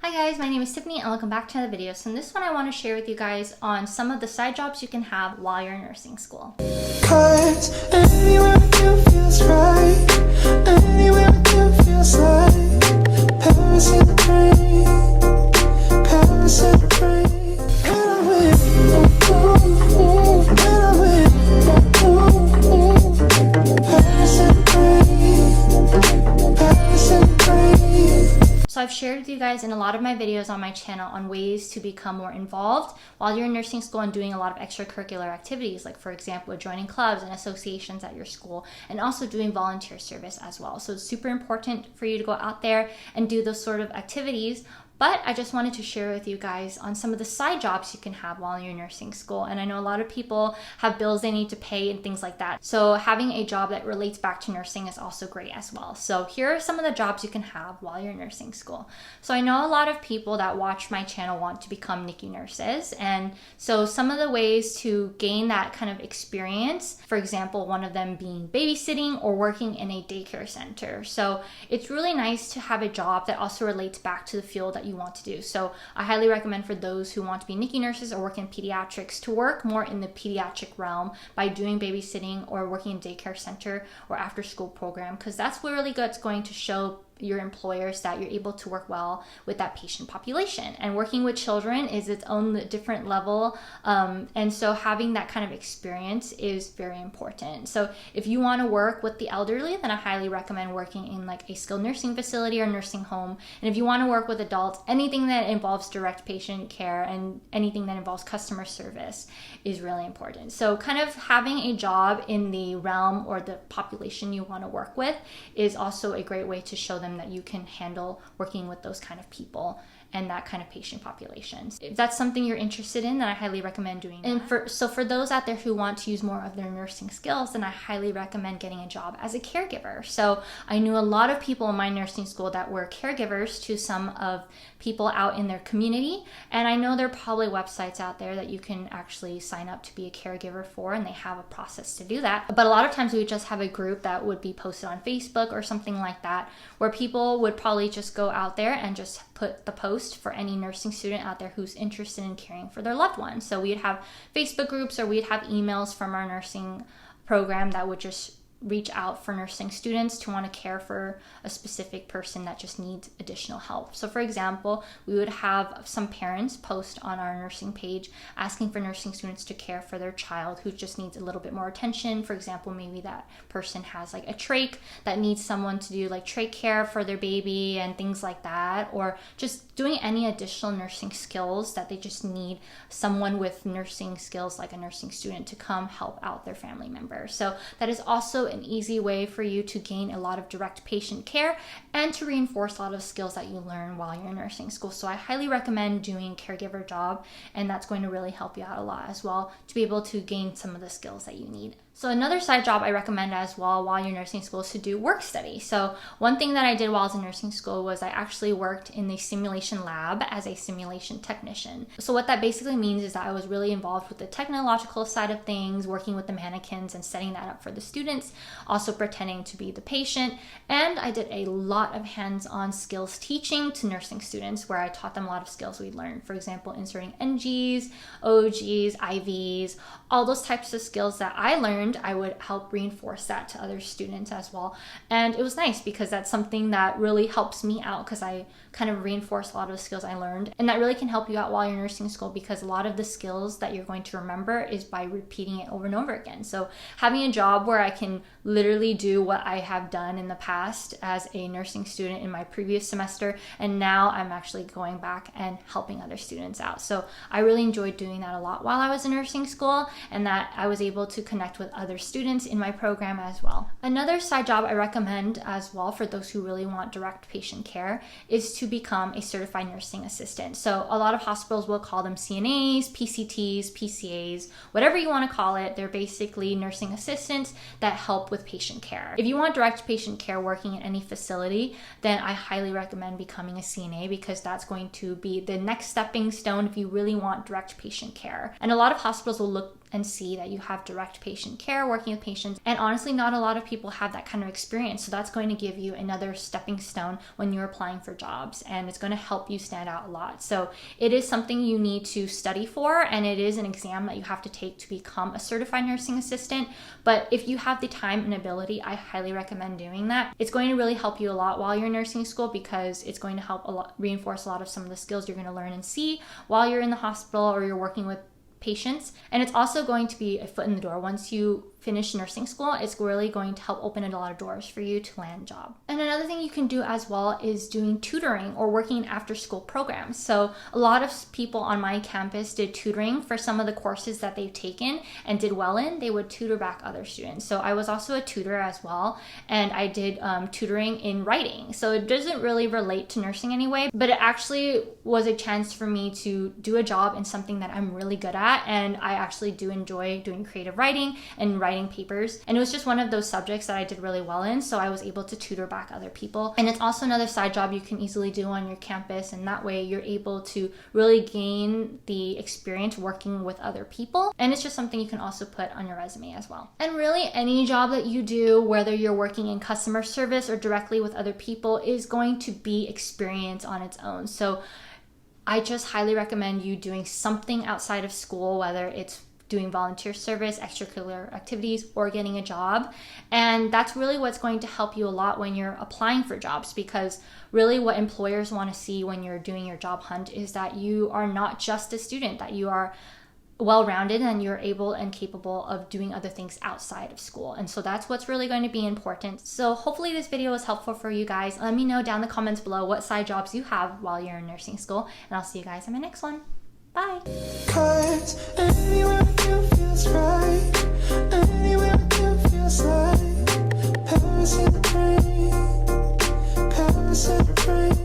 Hi guys, my name is Tiffany and welcome back to another video. So in this one I want to share with you guys on some of the side jobs you can have while you're in nursing school. 'Cause anywhere with you feels right. Anywhere with you feels like Paris in the rain. Paris in the rain. When I'm with you, when I'm with you, Paris in the rain. Paris in the rain. So I've shared with you guys in a lot of my videos on my channel on ways to become more involved while you're in nursing school and doing a lot of extracurricular activities, like for example, joining clubs and associations at your school and also doing volunteer service as well. So it's super important for you to go out there and do those sort of activities. But I just wanted to share with you guys on some of the side jobs you can have while you're in nursing school. And I know a lot of people have bills they need to pay and things like that. So having a job that relates back to nursing is also great as well. So here are some of the jobs you can have while you're in nursing school. So I know a lot of people that watch my channel want to become NICU nurses. And so some of the ways to gain that kind of experience, for example, one of them being babysitting or working in a daycare center. So it's really nice to have a job that also relates back to the field that you want to do. So I highly recommend for those who want to be NICU nurses or work in pediatrics to work more in the pediatric realm by doing babysitting or working in daycare center or after school program, because that's really good. It's going to show your employers that you're able to work well with that patient population. And working with children is its own different level, and so having that kind of experience is very important. So if you want to work with the elderly, then I highly recommend working in like a skilled nursing facility or nursing home. And if you want to work with adults, anything that involves direct patient care and anything that involves customer service is really important. So kind of having a job in the realm or the population you want to work with is also a great way to show them that you can handle working with those kind of people and that kind of patient populations. If that's something you're interested in, then I highly recommend doing that. And for those out there who want to use more of their nursing skills, then I highly recommend getting a job as a caregiver. So I knew a lot of people in my nursing school that were caregivers to some of people out in their community. And I know there are probably websites out there that you can actually sign up to be a caregiver for, and they have a process to do that. But a lot of times we would just have a group that would be posted on Facebook or something like that, where people would probably just go out there and just put the post for any nursing student out there who's interested in caring for their loved ones. So we'd have Facebook groups or we'd have emails from our nursing program that would just reach out for nursing students to want to care for a specific person that just needs additional help. So for example, we would have some parents post on our nursing page asking for nursing students to care for their child who just needs a little bit more attention. For example, maybe that person has like a trach that needs someone to do like trach care for their baby and things like that, or just doing any additional nursing skills that they just need someone with nursing skills like a nursing student to come help out their family member. So that is also an easy way for you to gain a lot of direct patient care and to reinforce a lot of skills that you learn while you're in nursing school. So I highly recommend doing a caregiver job, and that's going to really help you out a lot as well to be able to gain some of the skills that you need. So another side job I recommend as well while you're in nursing school is to do work study. So one thing that I did while I was in nursing school was I actually worked in the simulation lab as a simulation technician. So what that basically means is that I was really involved with the technological side of things, working with the mannequins and setting that up for the students, also pretending to be the patient. And I did a lot of hands-on skills teaching to nursing students where I taught them a lot of skills we learned. For example, inserting NGs, OGs, IVs, all those types of skills that I learned, I would help reinforce that to other students as well. And it was nice because that's something that really helps me out because I kind of reinforce a lot of the skills I learned. And that really can help you out while you're in nursing school because a lot of the skills that you're going to remember is by repeating it over and over again. So having a job where I can literally do what I have done in the past as a nursing student in my previous semester, and now I'm actually going back and helping other students out. So I really enjoyed doing that a lot while I was in nursing school, and that I was able to connect with other students in my program as well. Another side job I recommend as well for those who really want direct patient care is to become a certified nursing assistant. So a lot of hospitals will call them CNAs, PCTs, PCAs, whatever you want to call it. They're basically nursing assistants that help with patient care. If you want direct patient care working in any facility, then I highly recommend becoming a CNA because that's going to be the next stepping stone if you really want direct patient care. And a lot of hospitals will look and see that you have direct patient care, working with patients. And honestly, not a lot of people have that kind of experience. So that's going to give you another stepping stone when you're applying for jobs, and it's going to help you stand out a lot. So it is something you need to study for, and it is an exam that you have to take to become a certified nursing assistant. But if you have the time and ability, I highly recommend doing that. It's going to really help you a lot while you're in nursing school, because it's going to help a lot, reinforce a lot of some of the skills you're going to learn and see while you're in the hospital or you're working with patients. And it's also going to be a foot in the door. Once you finish nursing school, it's really going to help open a lot of doors for you to land a job. And another thing you can do as well is doing tutoring or working after school programs. So a lot of people on my campus did tutoring for some of the courses that they've taken and did well in. They would tutor back other students. So I was also a tutor as well, and I did tutoring in writing. So it doesn't really relate to nursing anyway, but it actually was a chance for me to do a job in something that I'm really good at, and I actually do enjoy doing creative writing and writing papers. And it was just one of those subjects that I did really well in, so I was able to tutor back other people. And it's also another side job you can easily do on your campus, and that way you're able to really gain the experience working with other people. And it's just something you can also put on your resume as well. And really, any job that you do, whether you're working in customer service or directly with other people, is going to be experience on its own. So I just highly recommend you doing something outside of school, whether it's doing volunteer service, extracurricular activities, or getting a job. And that's really what's going to help you a lot when you're applying for jobs, because really what employers want to see when you're doing your job hunt is that you are not just a student, that you are well-rounded and you're able and capable of doing other things outside of school. And so that's what's really going to be important. So hopefully this video was helpful for you guys. Let me know down in the comments below what side jobs you have while you're in nursing school, and I'll see you guys in my next one. Bye. 'Cause anywhere with you feels right. Anywhere with you feels like Paris in the rain. Paris in the rain.